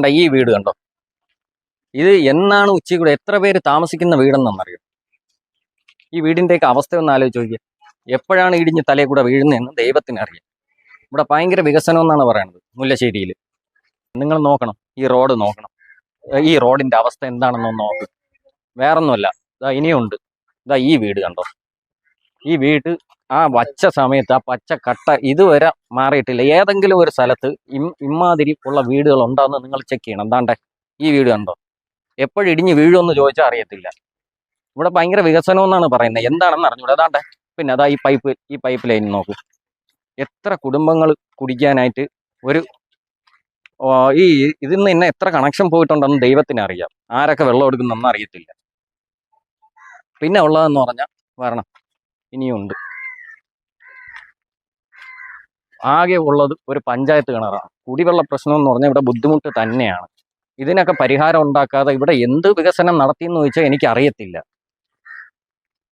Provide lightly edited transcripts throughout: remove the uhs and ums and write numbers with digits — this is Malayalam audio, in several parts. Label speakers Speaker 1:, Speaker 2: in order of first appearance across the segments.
Speaker 1: ദാണ്ട ഈ വീട് കണ്ടോ. ഇത് എന്നാണ് ഉച്ചയ്ക്കൂടെ എത്ര പേര് താമസിക്കുന്ന വീടെന്നറിയോ? ഈ വീടിൻ്റെയൊക്കെ അവസ്ഥ ഒന്ന് ആലോചിച്ച് നോക്കിയാൽ എപ്പോഴാണ് ഇടിഞ്ഞ് തലയിൽ കൂടെ വീഴുന്നതെന്ന് ദൈവത്തിന് അറിയാം. ഇവിടെ ഭയങ്കര വികസനം എന്നാണ് പറയുന്നത് മുല്ലശ്ശേരിയിൽ. നിങ്ങൾ നോക്കണം, ഈ റോഡ് നോക്കണം, ഈ റോഡിന്റെ അവസ്ഥ എന്താണെന്നൊന്ന് നോക്ക്. വേറൊന്നുമല്ല, ഇതാ ഇനിയുണ്ട്. ഇതാ ഈ വീട് കണ്ടോ. ഈ വീട് ആ വച്ച സമയത്ത് ആ പച്ച കട്ട ഇതുവരെ മാറിയിട്ടില്ല. ഏതെങ്കിലും ഒരു സ്ഥലത്ത് ഇമാതിരി ഉള്ള വീടുകൾ ഉണ്ടോയെന്ന് നിങ്ങൾ ചെക്ക് ചെയ്യണം. എന്താണ്ടേ ഈ വീട് കണ്ടോ. എപ്പോഴിടിഞ്ഞ് വീഴുമെന്ന് ചോദിച്ചാൽ അറിയത്തില്ല. ഇവിടെ ഭയങ്കര വികസനം എന്നാണ് പറയുന്നത്, എന്താണെന്ന് അറിഞ്ഞൂടെ. അതാണ്ടേ പിന്നെ അതാ ഈ പൈപ്പ് ലൈൻ നോക്കൂ. എത്ര കുടുംബങ്ങൾ കുടിക്കാനായിട്ട് ഒരു ഇതിൽ നിന്ന് തന്നെ എത്ര കണക്ഷൻ പോയിട്ടുണ്ടെന്ന് ദൈവത്തിന് അറിയാം. ആരൊക്കെ വെള്ളം എടുക്കുന്നതെന്ന് അറിയത്തില്ല. പിന്നെ ഉള്ളതെന്ന് പറഞ്ഞാൽ വരണം ഇനിയുണ്ട്. ആകെ ഉള്ളത് ഒരു പഞ്ചായത്ത് കിണറാണ്. കുടിവെള്ള പ്രശ്നം എന്ന് പറഞ്ഞാൽ ഇവിടെ ബുദ്ധിമുട്ട് തന്നെയാണ്. ഇതിനൊക്കെ പരിഹാരം ഉണ്ടാക്കാതെ ഇവിടെ എന്ത് വികസനം നടത്തിയെന്ന് ചോദിച്ചാൽ എനിക്കറിയത്തില്ല.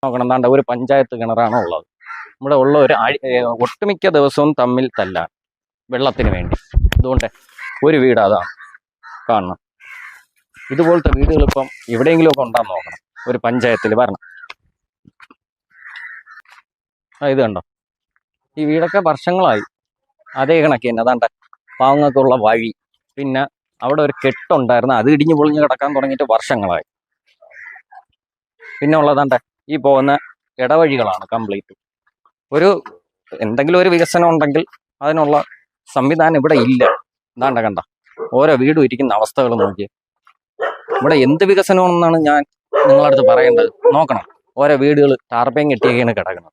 Speaker 1: നോക്കണം, എന്താണ്ട് ഒരു പഞ്ചായത്ത് കിണറാണ് ഉള്ളത്. ഇവിടെ ഉള്ള ഒട്ടുമിക്ക ദിവസവും തമ്മിൽ തല്ലാണ് വെള്ളത്തിന് വേണ്ടി. അതുകൊണ്ട് ഒരു വീട് അതാണ് കാണണം. ഇതുപോലത്തെ വീടുകൾ ഇപ്പം എവിടെയെങ്കിലുമൊക്കെ ഉണ്ടാന്ന് നോക്കണം. ഒരു പഞ്ചായത്തിൽ വരണം. ഇത് കണ്ടോ, ഈ വീടൊക്കെ വർഷങ്ങളായി. അതേ കണക്ക് തന്നെ അതാണ്ട പാവങ്ങൾക്കുള്ള വഴി. പിന്നെ അവിടെ ഒരു കെട്ടുണ്ടായിരുന്നു, അത് ഇടിഞ്ഞു പൊളിഞ്ഞ് കിടക്കാൻ തുടങ്ങിയിട്ട് വർഷങ്ങളായി. പിന്നെ ഉള്ളതാണ്ട ഈ പോകുന്ന ഇടവഴികളാണ് കംപ്ലീറ്റ്. എന്തെങ്കിലും ഒരു വികസനം ഉണ്ടെങ്കിൽ അതിനുള്ള സംവിധാനം ഇവിടെ ഇല്ല. എന്താണ്ട കണ്ട ഓരോ വീടും ഇരിക്കുന്ന അവസ്ഥകൾ നോക്കി. ഇവിടെ എന്ത് വികസനമാണെന്നാണ് ഞാൻ നിങ്ങളടുത്ത് പറയേണ്ടത്. നോക്കണം, ഓരോ വീടുകൾ ടാർപ്പയും കെട്ടിയൊക്കെയാണ് കിടക്കുന്നത്.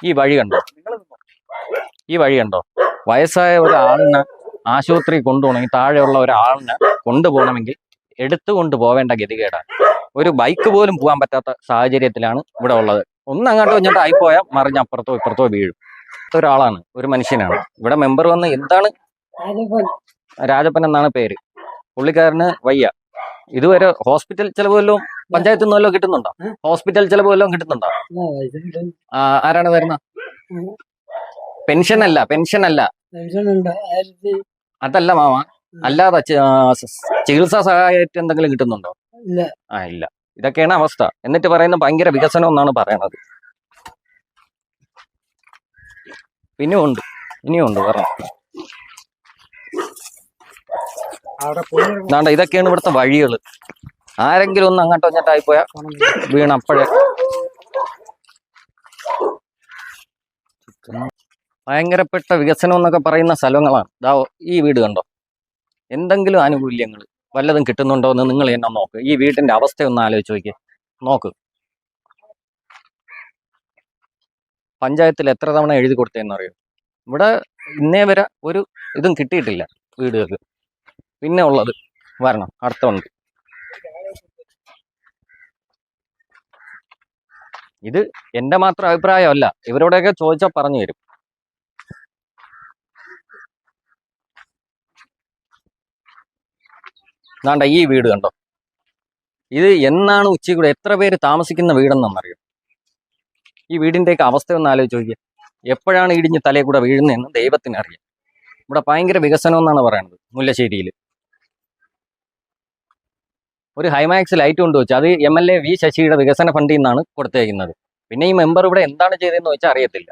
Speaker 1: ഈ വഴി കണ്ടോ, വയസ്സായ ഒരാളിനെ ആശുപത്രി കൊണ്ടുപോകണമെങ്കിൽ, താഴെയുള്ള ഒരാളിനെ കൊണ്ടുപോകണമെങ്കിൽ എടുത്തുകൊണ്ട് പോവേണ്ട ഗതികേടാണ്. ഒരു ബൈക്ക് പോലും പോകാൻ പറ്റാത്ത സാഹചര്യത്തിലാണ് ഇവിടെ ഉള്ളത്. ഒന്നങ്ങോട്ടോ ഇങ്ങോട്ടോ ആയിപ്പോയാൽ മറിഞ്ഞ് അപ്പുറത്തോ ഇപ്പുറത്തോ വീഴും. ഒരാളാണ്, ഒരു മനുഷ്യനാണ്. ഇവിടെ മെമ്പർ വന്ന് എന്താണ്, രാജപ്പൻ എന്നാണ് പേര്. പുള്ളിക്കാരന് വയ്യ. ഇതുവരെ ഹോസ്പിറ്റൽ ചെലവ് വല്ലതും പഞ്ചായത്തിൽ നിന്ന് വല്ലതും കിട്ടുന്നുണ്ടോ? ഹോസ്പിറ്റൽ ചെലവ് വല്ലതും കിട്ടുന്നുണ്ടോ? ആരാണ് വരുന്നത്? പെൻഷൻ അല്ല അതല്ല മാമ, അല്ലാതെ ചികിത്സാ സഹായമായിട്ട് എന്തെങ്കിലും കിട്ടുന്നുണ്ടോ? ഇല്ല. ഇതൊക്കെയാണ് അവസ്ഥ. എന്നിട്ട് പറയുന്നത് ഭയങ്കര വികസനം എന്നാണ് പറയണത്. ഇനിയുണ്ട് പറഞ്ഞു. അതാണ്ട് ഇതൊക്കെയാണ് ഇവിടുത്തെ വഴികൾ. ആരെങ്കിലും ഒന്ന് അങ്ങോട്ടോ ഇങ്ങോട്ടോ ആയിപ്പോയാ വീണപ്പോഴേ. ഭയങ്കരപ്പെട്ട വികസനം എന്നൊക്കെ പറയുന്ന സ്ഥലങ്ങളാണ്. ഈ വീട് കണ്ടോ. എന്തെങ്കിലും ആനുകൂല്യങ്ങൾ വല്ലതും കിട്ടുന്നുണ്ടോ എന്ന് നിങ്ങൾ തന്നെ നോക്ക്. ഈ വീട്ടിന്റെ അവസ്ഥ ഒന്ന് ആലോചിച്ച് നോക്ക്. പഞ്ചായത്തിൽ എത്ര തവണ എഴുതി കൊടുത്തതെന്നറിയോ? ഇവിടെ ഇന്നേ വരെ ഒരു ഇതും കിട്ടിയിട്ടില്ല വീടുകൾക്ക്. പിന്നെ ഉള്ളത് വരണം, അടുത്തുണ്ട്. ഇത് എൻ്റെ മാത്രം അഭിപ്രായമല്ല, ഇവരോടൊക്കെ ചോദിച്ചാൽ പറഞ്ഞു തരും. ദാണ്ട ഈ വീട് കണ്ടോ. ഇത് എന്നാണ് ഉച്ചയ്ക്കൂടെ എത്ര പേര് താമസിക്കുന്ന വീടെന്നറിയോ? ഈ വീടിൻ്റെയൊക്കെ അവസ്ഥ ഒന്ന് ആലോചിച്ച് നോക്കിയാൽ എപ്പോഴാണ് ഇടിഞ്ഞ് തലയിൽ കൂടെ വീഴുന്നതെന്ന് ദൈവത്തിന് അറിയാം. ഇവിടെ ഭയങ്കര വികസനം എന്നാണ് പറയുന്നത് മുല്ലശ്ശേരിയിൽ. ഒരു ഹൈമാക്സ് ലൈറ്റ് കൊണ്ടുവച്ചു, അത് MLA വി ശശിയുടെ വികസന ഫണ്ടിൽ നിന്നാണ് കൊടുത്തേക്കുന്നത്. പിന്നെ ഈ മെമ്പർ ഇവിടെ എന്താണ് ചെയ്തതെന്ന് വെച്ചാൽ അറിയത്തില്ല.